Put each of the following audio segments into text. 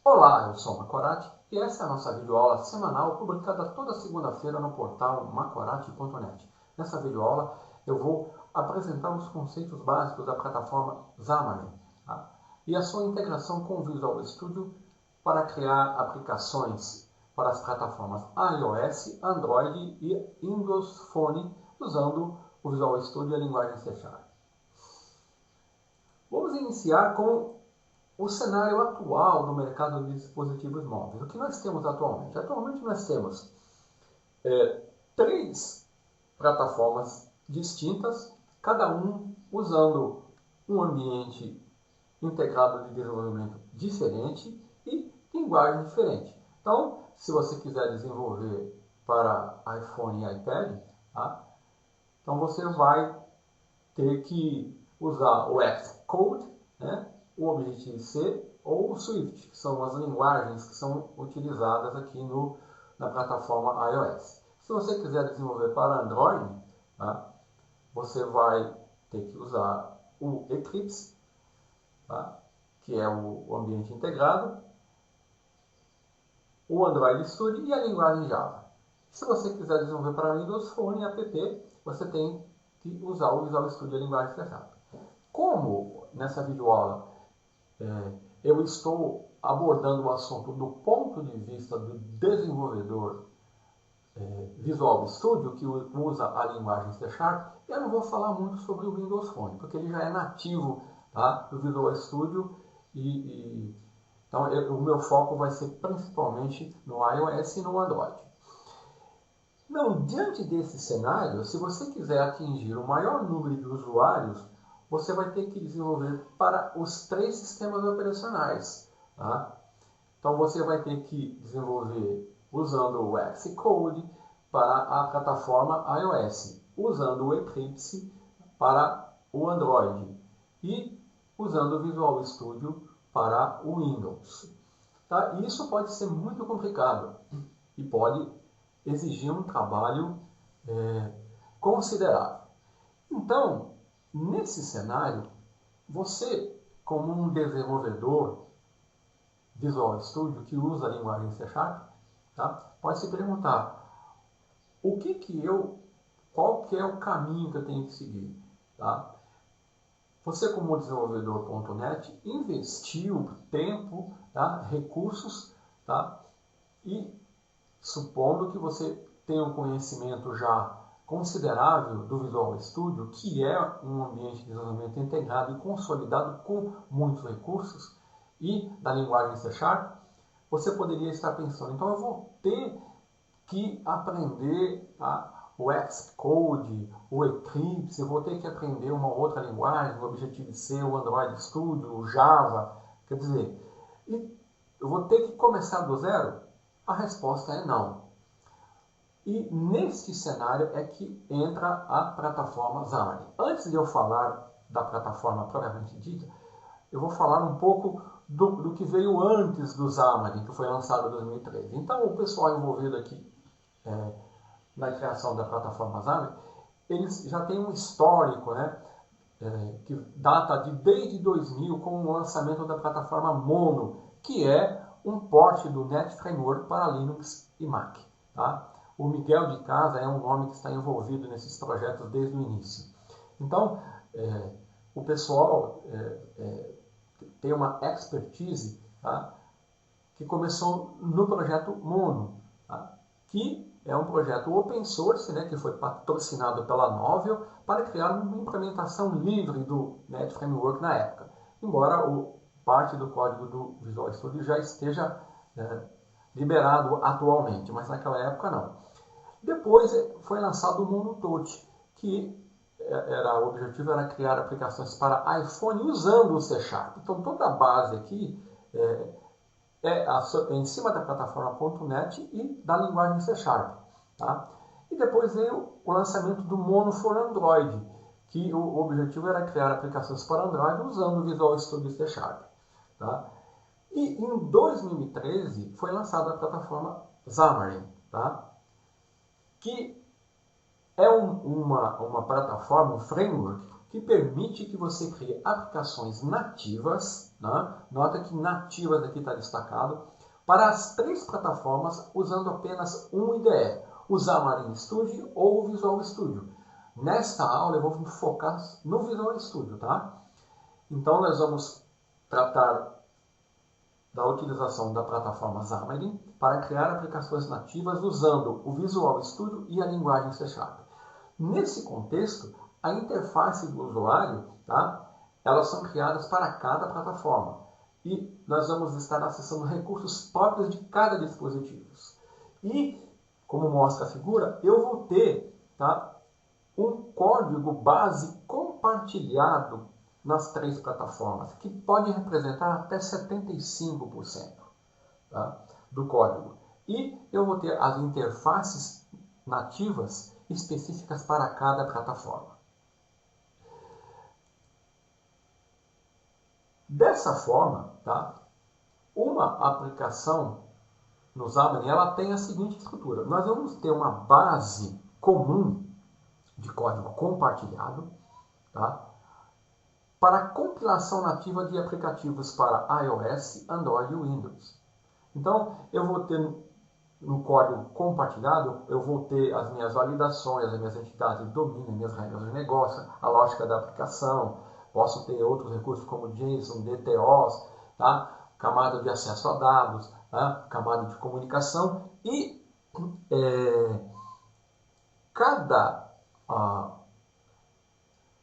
Olá, eu sou o Macorati e essa é a nossa videoaula semanal publicada toda segunda-feira no portal macorati.net. Nessa videoaula eu vou apresentar os conceitos básicos da plataforma Xamarin, tá? E a sua integração com o Visual Studio para criar aplicações para as plataformas iOS, Android e Windows Phone usando o Visual Studio e a linguagem C#. Vamos iniciar com o cenário atual do mercado de dispositivos móveis. O que nós temos atualmente? Atualmente nós temos três plataformas distintas, cada um usando um ambiente integrado de desenvolvimento diferente e linguagem diferente. Então, se você quiser desenvolver para iPhone e iPad, tá? Então você vai ter que usar o Xcode, né? O Objective-C ou o Swift, que são as linguagens que são utilizadas aqui na plataforma iOS. Se você quiser desenvolver para Android, tá? Você vai ter que usar o Eclipse, tá? Que é o ambiente integrado, o Android Studio e a linguagem Java. Se você quiser desenvolver para Windows Phone app, você tem que usar o Visual Studio e a linguagem C#. Como nessa videoaula eu estou abordando o assunto do ponto de vista do desenvolvedor Visual Studio, que usa a linguagem C#, eu não vou falar muito sobre o Windows Phone, porque ele já é nativo, tá, do Visual Studio então o meu foco vai ser principalmente no iOS e no Android. Não, diante desse cenário, se você quiser atingir o maior número de usuários, você vai ter que desenvolver para os três sistemas operacionais. Tá? Então você vai ter que desenvolver usando o Xcode para a plataforma iOS, usando o Eclipse para o Android e usando o Visual Studio para o Windows. Tá? E isso pode ser muito complicado e pode exigir um trabalho considerável. Então, nesse cenário, você, como um desenvolvedor Visual Studio que usa a linguagem C#, tá, pode se perguntar qual que é o caminho que eu tenho que seguir. Tá? Você, como desenvolvedor.net, investiu tempo, tá, recursos, tá, e supondo que você tenha um conhecimento já considerável do Visual Studio, que é um ambiente de desenvolvimento integrado e consolidado com muitos recursos, e da linguagem C#, você poderia estar pensando, então eu vou ter que aprender o Xcode, o Eclipse, eu vou ter que aprender uma outra linguagem, o Objective-C, o Android Studio, o Java, quer dizer, eu vou ter que começar do zero? A resposta é não. E neste cenário é que entra a plataforma Xamarin. Antes de eu falar da plataforma propriamente dita, eu vou falar um pouco do que veio antes do Xamarin, que foi lançado em 2013. Então, o pessoal envolvido aqui na criação da plataforma Xamarin, eles já têm um histórico, né, que data desde 2000 com o lançamento da plataforma Mono, que é um port do Net Framework para Linux e Mac. Tá? O Miguel de Casa é um nome que está envolvido nesses projetos desde o início. Então, o pessoal tem uma expertise, tá, que começou no projeto Mono, tá, que é um projeto open source, né, que foi patrocinado pela Novell para criar uma implementação livre do Net Framework na época, embora parte do código do Visual Studio já esteja liberado atualmente, mas naquela época não. Depois foi lançado o Monotouch, que o objetivo era criar aplicações para iPhone usando o C#. Então toda a base aqui é em cima da plataforma.net e da linguagem C#. Tá? E depois veio o lançamento do Mono for Android, que o objetivo era criar aplicações para Android usando o Visual Studio C#. Tá? E em 2013 foi lançada a plataforma Xamarin, tá? Que é uma plataforma, um framework, que permite que você crie aplicações nativas, né? Nota que nativas aqui está destacado, para as 3 plataformas usando apenas um IDE, o Xamarin Studio ou o Visual Studio. Nesta aula eu vou me focar no Visual Studio, tá? Então nós vamos tratar da utilização da plataforma Xamarin para criar aplicações nativas usando o Visual Studio e a linguagem C#. Nesse contexto, a interface do usuário, tá? Elas são criadas para cada plataforma e nós vamos estar acessando recursos próprios de cada dispositivo. E, como mostra a figura, eu vou ter, tá, um código base compartilhado nas 3 plataformas, que pode representar até 75%, tá, do código. E eu vou ter as interfaces nativas específicas para cada plataforma. Dessa forma, tá, uma aplicação no Xamarin ela tem a seguinte estrutura. Nós vamos ter uma base comum de código compartilhado, tá, para compilação nativa de aplicativos para iOS, Android e Windows. Então, eu vou ter no código compartilhado, eu vou ter as minhas validações, as minhas entidades de domínio, as minhas regras de negócio, a lógica da aplicação, posso ter outros recursos como JSON, DTOs, tá? Camada de acesso a dados, tá? Camada de comunicação e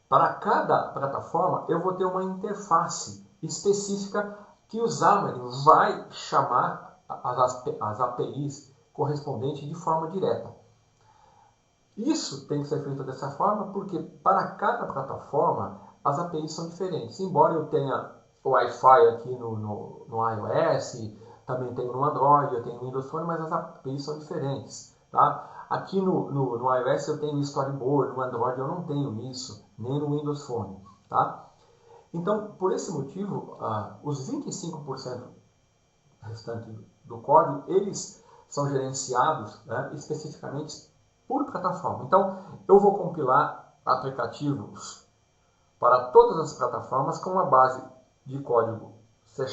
para cada plataforma eu vou ter uma interface específica que o Xamarin vai chamar as APIs correspondentes de forma direta. Isso tem que ser feito dessa forma porque para cada plataforma as APIs são diferentes. Embora eu tenha o Wi-Fi aqui no iOS, também tenho no Android, eu tenho no Windows Phone, mas as APIs são diferentes. Tá? Aqui no iOS eu tenho Storyboard, no Android eu não tenho isso, nem no Windows Phone. Tá? Então, por esse motivo, os 25% restantes do código, eles são gerenciados, né, especificamente por plataforma. Então, eu vou compilar aplicativos para todas as plataformas com uma base de código C#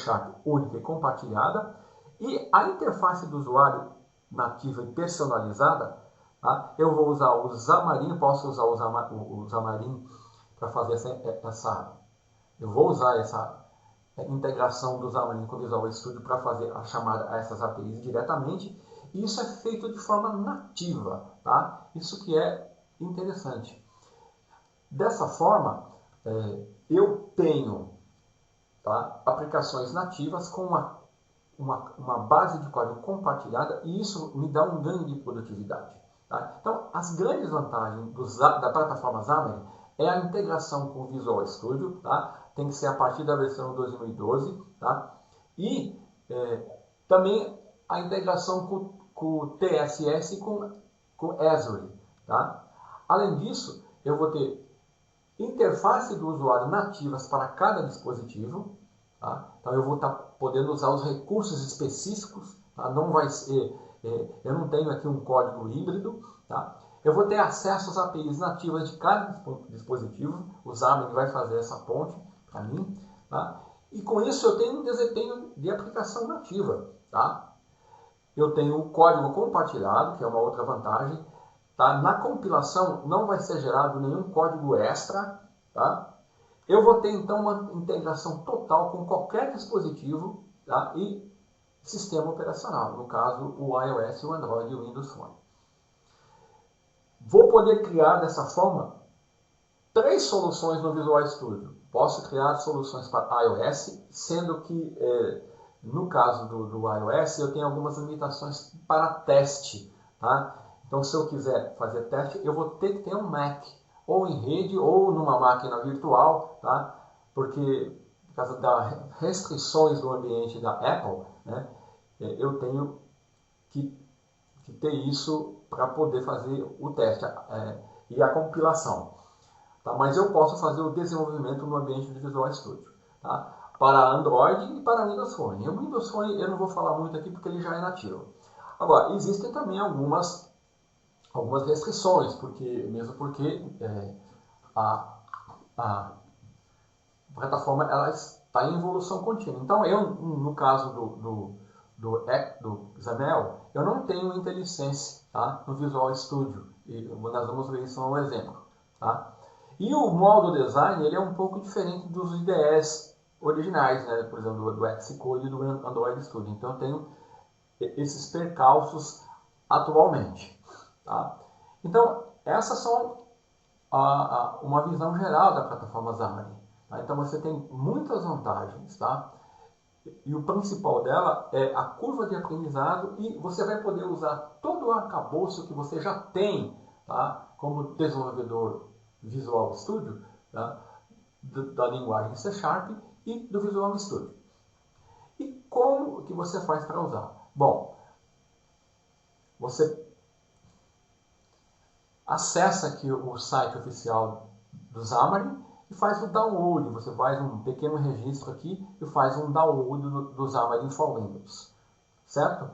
única e compartilhada e a interface do usuário nativa e personalizada, tá? Eu vou usar o Xamarin, posso usar o Xamarin para fazer eu vou usar essa integração do Xamarin com o Visual Studio para fazer a chamada a essas APIs diretamente, e isso é feito de forma nativa, tá? Isso que é interessante. Dessa forma, eu tenho, tá, aplicações nativas com uma base de código compartilhada e isso me dá um ganho de produtividade. Tá? Então, as grandes vantagens da plataforma Xamarin é a integração com o Visual Studio, tá? Tem que ser a partir da versão 2012, tá? E também a integração com o TSS e com Azure. Tá? Além disso, eu vou ter interface do usuário nativas para cada dispositivo. Tá? Então, eu vou estar podendo usar os recursos específicos. Tá? Não vai ser, eu não tenho aqui um código híbrido. Tá? Eu vou ter acesso às APIs nativas de cada dispositivo. O Xamarin vai fazer essa ponte para mim. Tá? E com isso eu tenho um desempenho de aplicação nativa. Tá? Eu tenho o código compartilhado, que é uma outra vantagem. Tá? Na compilação não vai ser gerado nenhum código extra. Tá? Eu vou ter então uma integração total com qualquer dispositivo, tá? E sistema operacional, no caso o iOS, o Android e o Windows Phone. Vou poder criar dessa forma 3 soluções no Visual Studio. Posso criar soluções para iOS, sendo que no caso do iOS eu tenho algumas limitações para teste. Tá? Então, se eu quiser fazer teste, eu vou ter que ter um Mac, ou em rede, ou numa máquina virtual, tá? Porque, por causa das restrições do ambiente da Apple, né, eu tenho que ter isso para poder fazer o teste e a compilação. Tá? Mas eu posso fazer o desenvolvimento no ambiente do Visual Studio. Tá? Para Android e para Windows Phone. O Windows Phone eu não vou falar muito aqui porque ele já é nativo. Agora, existem também algumas restrições, mesmo porque a plataforma ela está em evolução contínua. Então, eu, no caso do Xaml, eu não tenho IntelliSense, tá, no Visual Studio. E nós vamos ver isso no exemplo. Tá? E o modo design ele é um pouco diferente dos IDEs originais, né? Por exemplo, do Xcode e do Android Studio. Então, eu tenho esses percalços atualmente. Tá? Então, essas são uma visão geral da plataforma Xamarin. Tá? Então, você tem muitas vantagens. Tá? E o principal dela é a curva de aprendizado e você vai poder usar todo o arcabouço que você já tem, tá? Como desenvolvedor Visual Studio, tá? Da linguagem C# e do Visual Studio. E como que você faz para usar? Bom, você acessa aqui o site oficial do Xamarin e faz o download. Você faz um pequeno registro aqui e faz um download do Xamarin for Windows. Certo?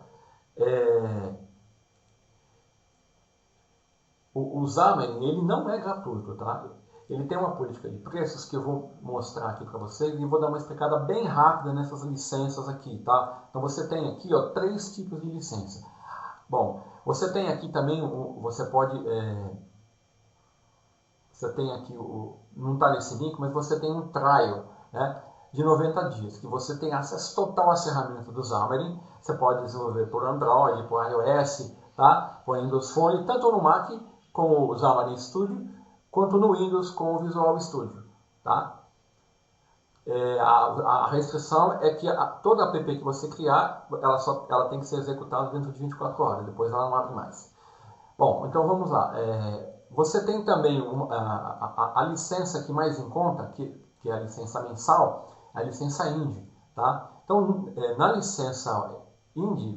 O Xamarin, ele não é gratuito, tá? Ele tem uma política de preços que eu vou mostrar aqui para vocês e vou dar uma explicada bem rápida nessas licenças aqui, tá? Então você tem aqui, ó, 3 tipos de licença. Bom, você tem aqui também, você pode, você tem aqui, não está nesse link, mas você tem um trial, né, de 90 dias, que você tem acesso total às ferramentas do Xamarin. Você pode desenvolver por Android, por iOS, tá? Por Windows Phone, tanto no Mac com o Xamarin Studio, quanto no Windows com o Visual Studio. Tá? A restrição é que toda app que você criar, ela tem que ser executada dentro de 24 horas, depois ela não abre mais. Bom, então vamos lá. Você tem também a licença que mais em conta, que é a licença mensal, a licença Indie. Tá? Então, na licença Indie,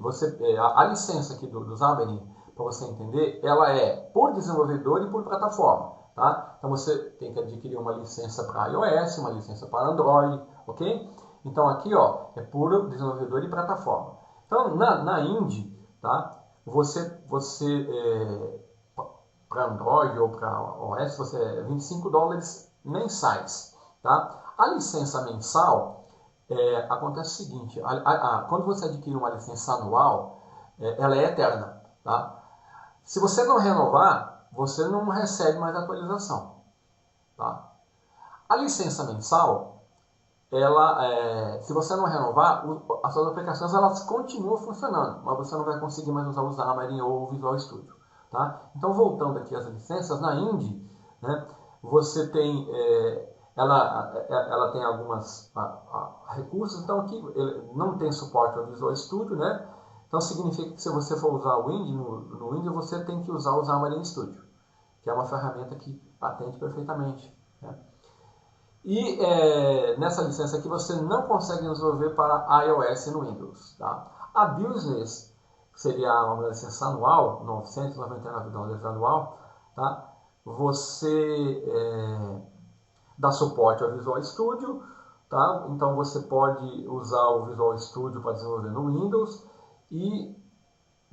a licença aqui do Xamarin, para você entender, ela é por desenvolvedor e por plataforma. Tá? Então você tem que adquirir uma licença para iOS, uma licença para Android, ok? Então aqui, ó, é por desenvolvedor e plataforma. Então na Indie, tá? Para Android ou para iOS, você $25 mensais, tá? A licença mensal acontece o seguinte: quando você adquire uma licença anual, ela é eterna, tá? Se você não renovar, você não recebe mais atualização. Tá? A licença mensal, se você não renovar, as suas aplicações elas continuam funcionando, mas você não vai conseguir mais usar o Xamarin ou o Visual Studio. Tá? Então, voltando aqui às licenças, na Indie, né, você tem, ela tem alguns recursos, então aqui ele não tem suporte ao Visual Studio, né? Então significa que se você for usar o Indie, no Indie você tem que usar o Xamarin Studio, que é uma ferramenta que atende perfeitamente. Né? E nessa licença aqui você não consegue desenvolver para iOS no Windows. Tá? A Business, que seria uma licença anual, $999 anual, tá? Você dá suporte ao Visual Studio, tá? Então você pode usar o Visual Studio para desenvolver no Windows e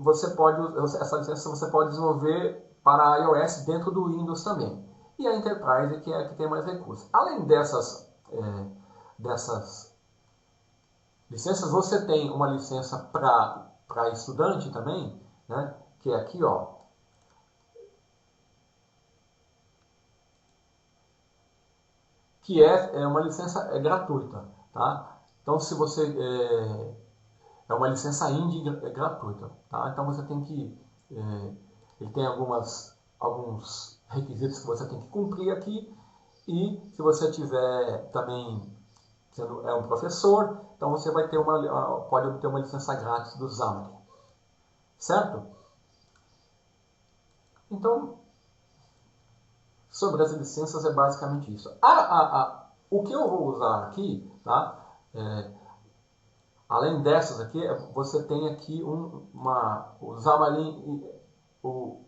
essa licença você pode desenvolver para iOS dentro do Windows também. E a Enterprise, que é a que tem mais recursos. Além dessas licenças, você tem uma licença para estudante também, né? Que é aqui, ó. Que é uma licença gratuita. Tá? Então, se você... É uma licença Indie gratuita. Tá? Então você tem que... ele tem alguns requisitos que você tem que cumprir aqui. E se você tiver também sendo um professor, então você vai ter pode obter uma licença grátis do Xamarin. Certo? Então, sobre as licenças é basicamente isso. O que eu vou usar aqui, tá? Além dessas aqui, você tem aqui o Xamarin, o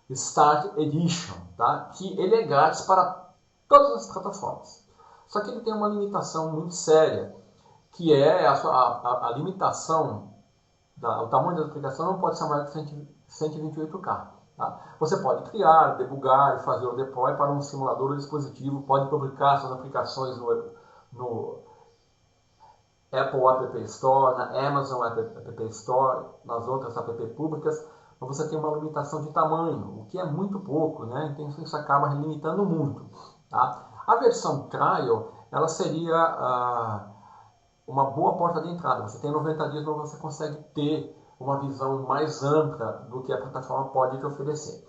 Start Edition, tá? Que ele é grátis para todas as plataformas. Só que ele tem uma limitação muito séria, que é a limitação, o tamanho da aplicação não pode ser maior que 128K. Tá? Você pode criar, debugar e fazer o deploy para um simulador ou dispositivo, pode publicar suas aplicações no Apple App Store, na Amazon App Store, nas outras app públicas, mas você tem uma limitação de tamanho, o que é muito pouco, né? Então isso acaba limitando muito. Tá? A versão Trial, ela seria uma boa porta de entrada. Você tem 90 dias, mas você consegue ter uma visão mais ampla do que a plataforma pode te oferecer.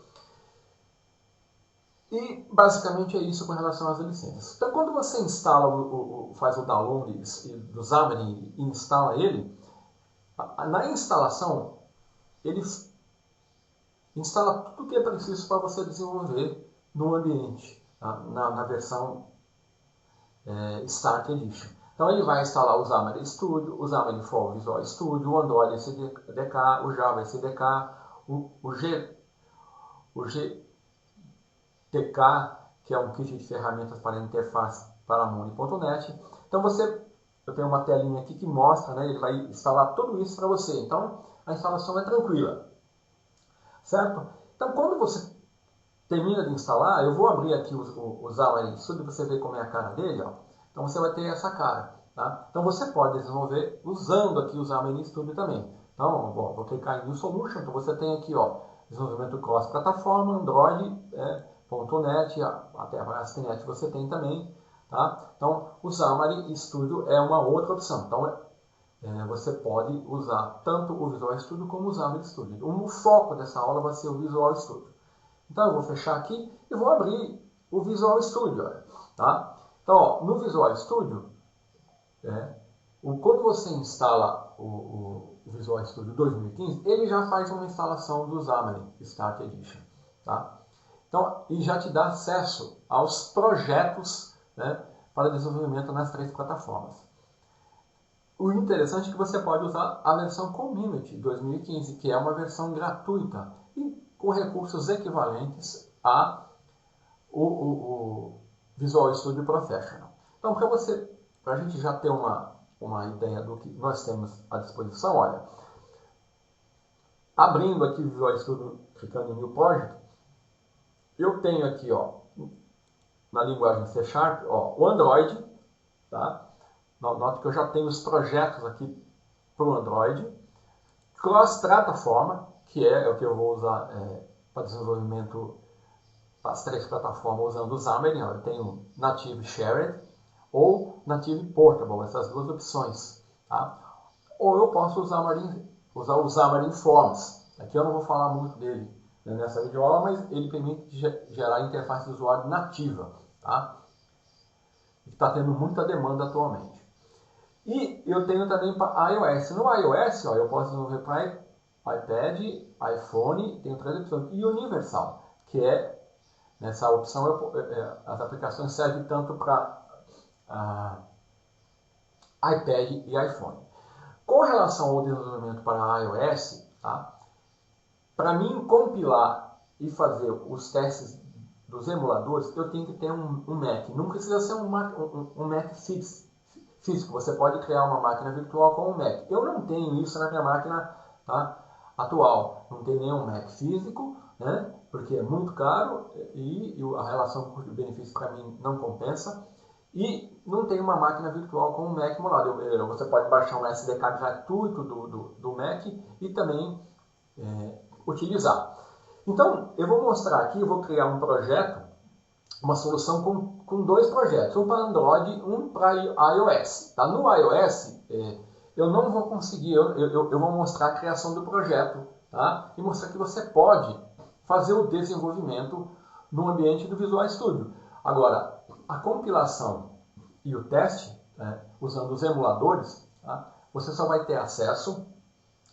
E basicamente é isso com relação às licenças. Então quando você instala, faz o download do Xamarin e instala ele, na instalação ele instala tudo o que é preciso para você desenvolver no ambiente, tá? na versão Start Edition. Então ele vai instalar o Xamarin Studio, o Xamarin Fall Visual Studio, o Android SDK, o Java SDK, o GTK, que é um kit de ferramentas para interface para Money.net. Então eu tenho uma telinha aqui que mostra, né, ele vai instalar tudo isso para você. Então a instalação é tranquila, certo? Então quando você termina de instalar, eu vou abrir aqui o Xamarin Studio para você ver como é a cara dele, ó. Então você vai ter essa cara, tá? Então você pode desenvolver usando aqui o Xamarin Studio também. Então vou clicar em New Solution, então você tem aqui, ó, desenvolvimento cross-plataforma, Android, .NET, até a ASP.NET você tem também, tá? Então o Xamarin Studio é uma outra opção. Então você pode usar tanto o Visual Studio como o Xamarin Studio. O foco dessa aula vai ser o Visual Studio. Então eu vou fechar aqui e vou abrir o Visual Studio, tá? Então, ó, no Visual Studio, quando você instala o Visual Studio 2015, ele já faz uma instalação do Xamarin Start Edition, tá? Então, e já te dá acesso aos projetos, né, para desenvolvimento nas 3 plataformas. O interessante é que você pode usar a versão Community 2015, que é uma versão gratuita e com recursos equivalentes o Visual Studio Professional. Então, para a gente já ter uma ideia do que nós temos à disposição, olha, abrindo aqui o Visual Studio, clicando em New Project, eu tenho aqui, ó, na linguagem C#, ó, o Android, tá? Note que eu já tenho os projetos aqui para o Android, cross-plataforma, que é o que eu vou usar para desenvolvimento as 3 plataformas usando o Xamarin. Eu tenho Native Shared ou Native Portable, essas 2 opções. Tá? Ou eu posso usar o Xamarin Forms. Aqui eu não vou falar muito dele, né, nessa videoaula, mas ele permite gerar interface de usuário nativa. Tá? Está tendo muita demanda atualmente. E eu tenho também para iOS. No iOS, ó, eu posso desenvolver para iPad, iPhone, tenho 3 opções. E Universal, que é, nessa opção, as aplicações servem tanto para iPad e iPhone. Com relação ao desenvolvimento para iOS, tá? Para mim compilar e fazer os testes dos emuladores, eu tenho que ter um Mac. Não precisa ser um Mac físico. Você pode criar uma máquina virtual com um Mac. Eu não tenho isso na minha máquina, tá, atual. Não tenho nenhum Mac físico, né, porque é muito caro e a relação custo-benefício para mim não compensa. E não tem uma máquina virtual com um Mac emulado. Você pode baixar um SDK gratuito do Mac e também utilizar. Então, eu vou mostrar aqui, eu vou criar um projeto, uma solução com 2 projetos, um para Android e um para iOS. Tá? No iOS, eu não vou conseguir, eu vou mostrar a criação do projeto, tá? E mostrar que você pode fazer o desenvolvimento no ambiente do Visual Studio. Agora, a compilação e o teste, usando os emuladores, tá? Você só vai ter acesso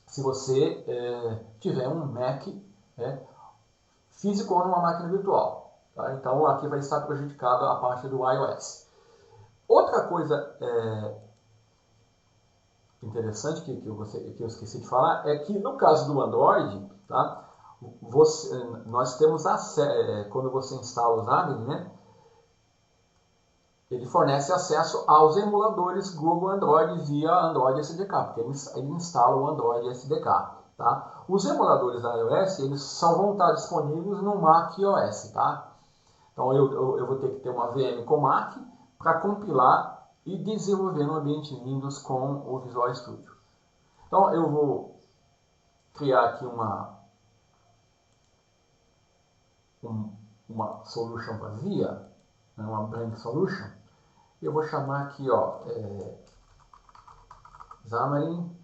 se você tiver um Mac físico ou numa máquina virtual. Tá? Então aqui vai estar prejudicado a parte do iOS. Outra coisa interessante que eu esqueci de falar é que no caso do Android, tá? Nós temos acesso, quando você instala o Xamarin, né? Ele fornece acesso aos emuladores Google Android via Android SDK, porque ele instala o Android SDK. Tá? Os emuladores da iOS, eles só vão estar disponíveis no Mac OS. Tá? Então eu vou ter que ter uma VM com Mac para compilar e desenvolver no ambiente Windows com o Visual Studio. Então eu vou criar aqui uma solution vazia, né, uma blank solution, e eu vou chamar aqui, ó, Xamarin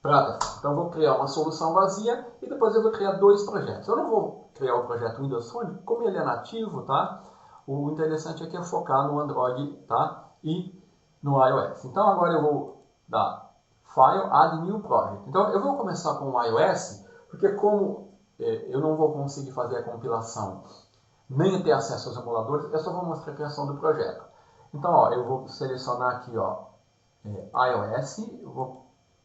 Plataforma. Então eu vou criar uma solução vazia e depois eu vou criar dois projetos. Eu não vou criar o projeto Windows Phone, como ele é nativo, tá? O interessante aqui é focar no Android, tá? E no iOS. Então agora eu vou dar File, Add New Project. Então eu vou começar com o iOS, porque como eu não vou conseguir fazer a compilação nem ter acesso aos emuladores, eu só vou mostrar a criação do projeto. Então, ó, eu vou selecionar aqui, ó, iOS,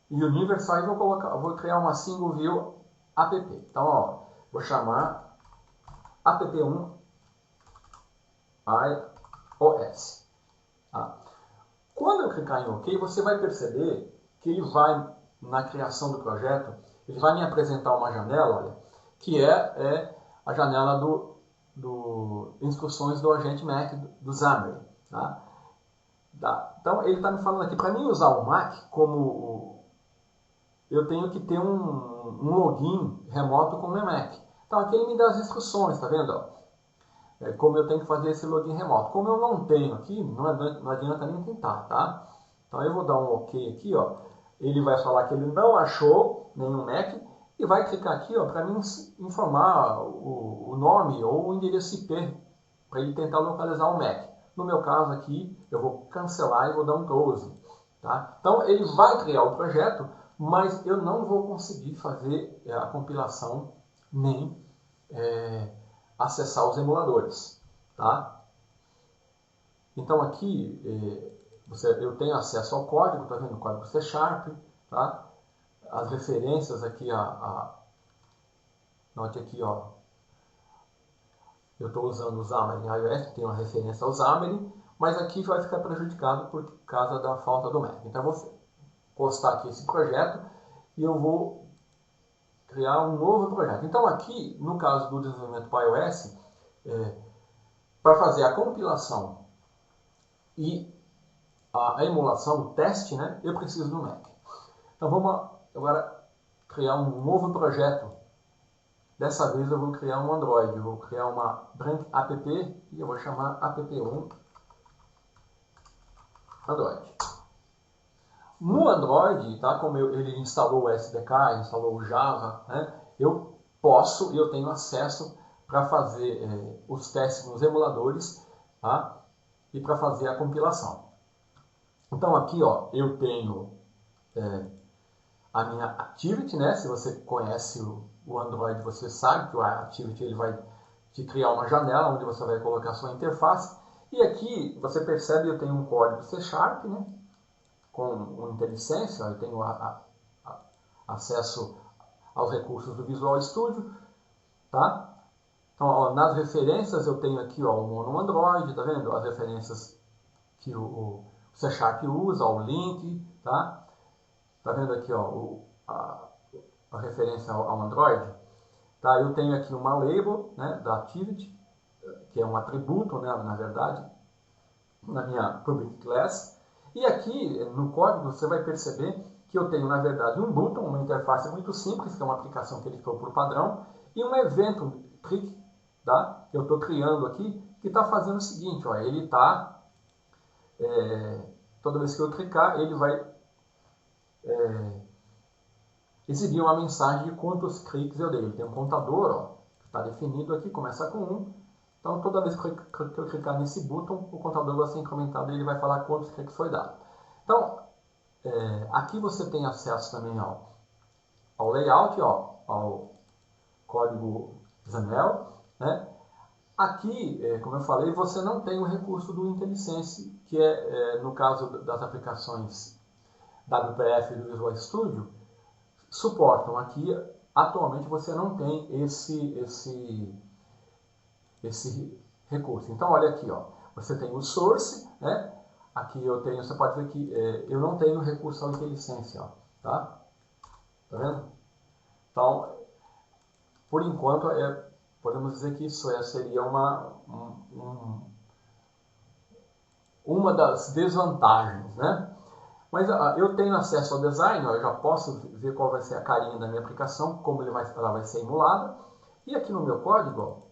e Universal, e vou criar uma Single View app. Então, ó, vou chamar app1 iOS. Tá? Quando eu clicar em OK, você vai perceber que ele vai, na criação do projeto, ele vai me apresentar uma janela, olha, que é a janela do instruções do agente Mac do Xamarin. Tá? Então ele está me falando aqui, para mim usar o Mac, eu tenho que ter um login remoto com o meu Mac. Então aqui ele me dá as instruções, tá vendo? Como eu tenho que fazer esse login remoto. Como eu não tenho aqui, não adianta nem tentar, tá? Então eu vou dar um OK aqui, ó. Ele vai falar que ele não achou nenhum Mac e vai clicar aqui, ó, para mim informar o nome ou o endereço IP para ele tentar localizar o Mac. No meu caso aqui, eu vou cancelar e vou dar um close. Tá? Então ele vai criar o projeto, mas eu não vou conseguir fazer a compilação nem acessar os emuladores. Tá? Então aqui eu tenho acesso ao código, tá vendo? O código C#, tá? As referências aqui, note aqui, ó, eu estou usando o Xamarin iOS, que tem uma referência ao Xamarin, mas aqui vai ficar prejudicado por causa da falta do Mac. Então eu vou postar aqui esse projeto e eu vou criar um novo projeto. Então aqui, no caso do desenvolvimento para iOS, para fazer a compilação e a emulação, o teste, né, eu preciso do Mac. Então vamos agora criar um novo projeto. Dessa vez eu vou criar um Android. Eu vou criar uma Blank App e eu vou chamar app1 Android. No Android, tá, como ele instalou o SDK, instalou o Java, né, eu tenho acesso para fazer os testes nos emuladores, tá, e para fazer a compilação. Então aqui, ó, eu tenho a minha Activity, né? Se você conhece o Android, você sabe que o Activity ele vai te criar uma janela onde você vai colocar a sua interface. E aqui você percebe eu tenho um código C#, né? Com IntelliSense, eu tenho acesso aos recursos do Visual Studio, tá? Então, ó, nas referências eu tenho aqui, ó, o Mono Android, tá vendo? As referências que o C# usa, ó, o link, tá? Tá vendo aqui, ó, a referência ao Android? Tá? Eu tenho aqui uma label, né, da Activity, que é um atributo, né, na verdade, na minha public class. E aqui no código você vai perceber que eu tenho, na verdade, um button, uma interface muito simples, que é uma aplicação que ele criou por padrão, e um evento click, tá? Eu estou criando aqui, que está fazendo o seguinte, ó, ele está, toda vez que eu clicar, ele vai exibir uma mensagem de quantos cliques eu dei. Ele tem um contador, ó, que está definido aqui, começa com 1. Então, toda vez que eu clicar nesse botão, o contador vai ser incrementado e ele vai falar quantos cliques foi dado. Então, aqui você tem acesso também ao layout, ó, ao código XAML, né? Aqui, como eu falei, você não tem o recurso do IntelliSense, que no caso das aplicações WPF do Visual Studio, suportam. Aqui, atualmente, você não tem esse recurso. Então, olha aqui, ó, você tem o source, né? Aqui eu tenho, você pode ver que eu não tenho recurso ao IntelliSense, ó. Tá? Tá vendo? Então, por enquanto, podemos dizer que isso seria uma das desvantagens, né? Mas eu tenho acesso ao design, eu já posso ver qual vai ser a carinha da minha aplicação, como ela vai ser emulada. E aqui no meu código,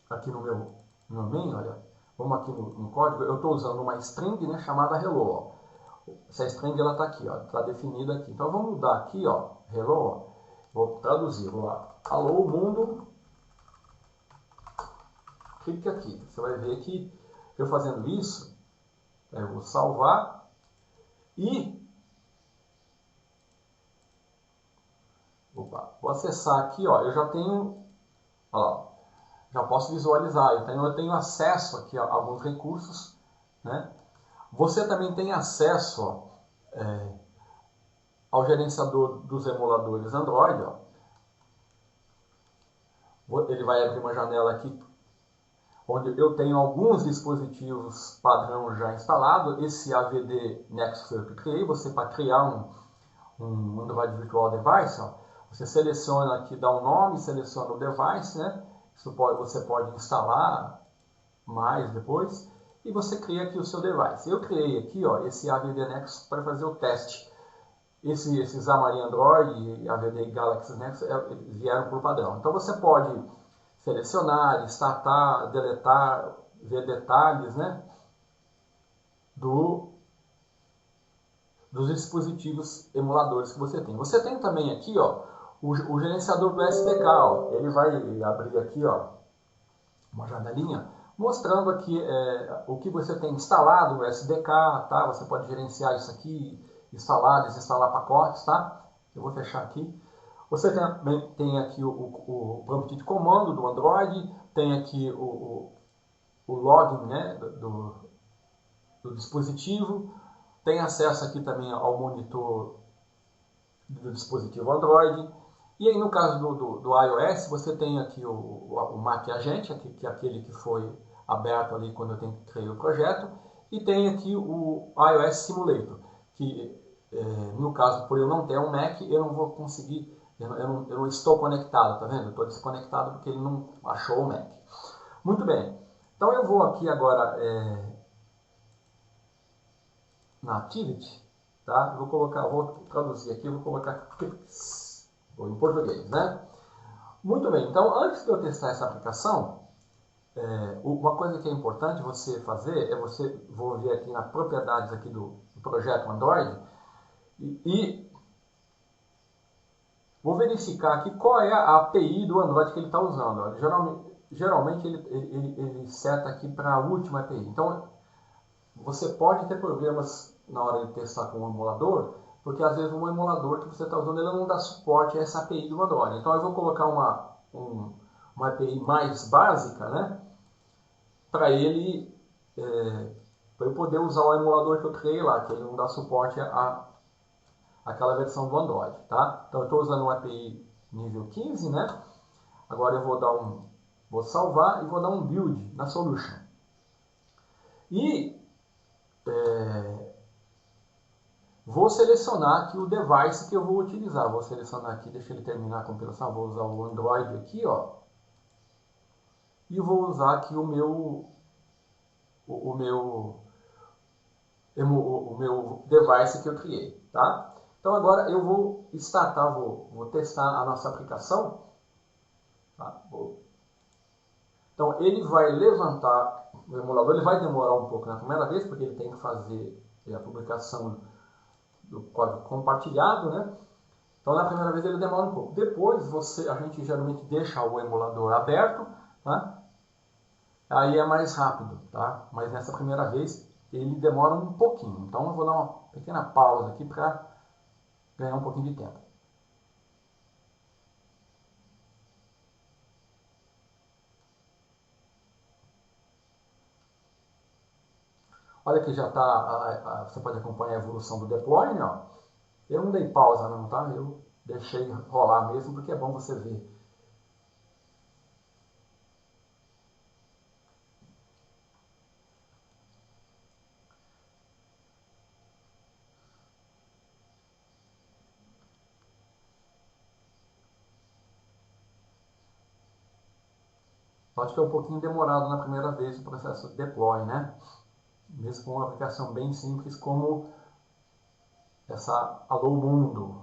aqui no meu main, olha, vamos aqui no código, eu estou usando uma string, né, chamada hello. Ó. Essa string está aqui, está definida aqui. Então vamos mudar aqui, ó, hello, ó. Vou traduzir, vou lá, alô mundo, clique aqui. Você vai ver que eu fazendo isso, eu vou salvar e vou acessar aqui, ó, eu já tenho, ó, já posso visualizar, então eu tenho acesso aqui a alguns recursos, né? Você também tem acesso ó, ao gerenciador dos emuladores Android, ó. Ele vai abrir uma janela aqui onde eu tenho alguns dispositivos padrão já instalado. Esse AVD Nexus eu criei, você para criar um Android Virtual Device, ó, você seleciona aqui, dá um nome, seleciona o device, né? Você pode instalar mais depois e você cria aqui o seu device. Eu criei aqui ó, esse AVD Nexus para fazer o teste. Esses Xamarin Android e AVD Galaxy Nexus vieram por padrão. Então você pode selecionar, startar, deletar, ver detalhes, né, dos dispositivos emuladores que você tem. Você tem também aqui ó, o gerenciador do SDK. Ó, ele vai abrir aqui ó, uma janelinha mostrando aqui o que você tem instalado no SDK. Tá? Você pode gerenciar isso aqui, instalar, desinstalar pacotes. Tá? Eu vou fechar aqui. Você tem aqui o prompt de comando do Android, tem aqui o login, né, do dispositivo, tem acesso aqui também ao monitor do dispositivo Android. E aí no caso do iOS, você tem aqui o Mac Agent, que é aquele que foi aberto ali quando eu criei o projeto, e tem aqui o iOS Simulator, que no caso, por eu não ter um Mac, eu não vou conseguir, eu não estou conectado, tá vendo? Eu estou desconectado porque ele não achou o Mac. Muito bem, então eu vou aqui agora na Activity, tá? Vou traduzir aqui, vou colocar em português, né? Muito bem, então antes de eu testar essa aplicação, uma coisa que é importante você fazer vou ver aqui nas propriedades aqui do projeto Android e vou verificar aqui qual é a API do Android que ele está usando. Ó. Geralmente ele seta aqui para a última API. Então você pode ter problemas na hora de testar com o emulador, porque às vezes o emulador que você está usando ele não dá suporte a essa API do Android. Então eu vou colocar uma API mais básica, né, para eu poder usar o emulador que eu criei lá, que ele não dá suporte àquela versão do Android. Tá? Então eu estou usando uma API nível 15, né? Agora eu vou salvar e vou dar um build na solution. E vou selecionar aqui o device que eu vou utilizar. Vou selecionar aqui, deixa ele terminar a compilação. Vou usar o Android aqui, ó. E vou usar aqui o meu device que eu criei, tá? Então agora eu vou startar, vou testar a nossa aplicação. Tá? Então ele vai levantar o emulador, ele vai demorar um pouco na primeira vez, porque ele tem que fazer a publicação do código compartilhado, né? Então na primeira vez ele demora um pouco. Depois a gente geralmente deixa o emulador aberto, tá? Aí é mais rápido, tá? Mas nessa primeira vez ele demora um pouquinho. Então eu vou dar uma pequena pausa aqui para ganhar um pouquinho de tempo. Olha que já está, você pode acompanhar a evolução do deploy, né? Ó. Eu não dei pausa não, tá? Eu deixei rolar mesmo porque é bom você ver. Pode que é um pouquinho demorado na primeira vez o processo de deploy, né? Mesmo com uma aplicação bem simples como essa Alô Mundo.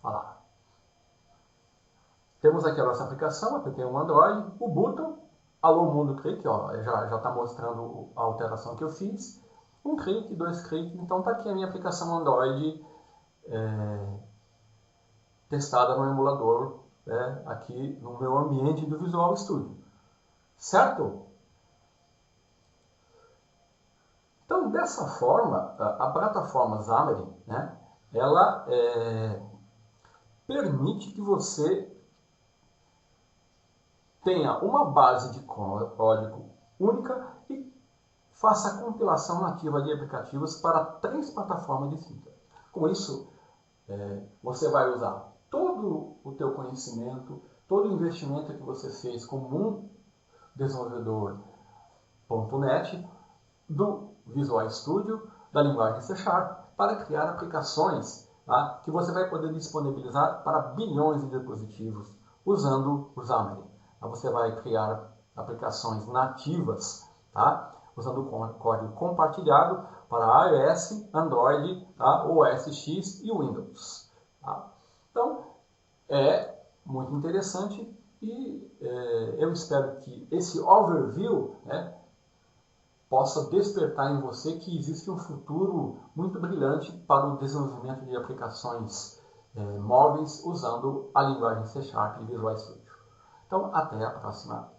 Olha lá. Temos aqui a nossa aplicação, app1 Android, o botão Alô Mundo clique, ó, já está mostrando a alteração que eu fiz. Um clique, dois cliques, então está aqui a minha aplicação Android testada no emulador, aqui no meu ambiente do Visual Studio. Certo? Então, dessa forma, a plataforma Xamarin, né, ela permite que você tenha uma base de código única e faça a compilação nativa de aplicativos para 3 plataformas distintas. Com isso, você vai usar todo o teu conhecimento, todo o investimento que você fez como um desenvolvedor .NET, do Visual Studio, da linguagem C# para criar aplicações, tá, que você vai poder disponibilizar para bilhões de dispositivos usando o Xamarin. Você vai criar aplicações nativas, tá, usando o código compartilhado para iOS, Android, tá, OS X e Windows. Tá. Então, é muito interessante e eu espero que esse overview, né, possa despertar em você que existe um futuro muito brilhante para o desenvolvimento de aplicações móveis usando a linguagem C# e Visual Studio. Então, até a próxima aula.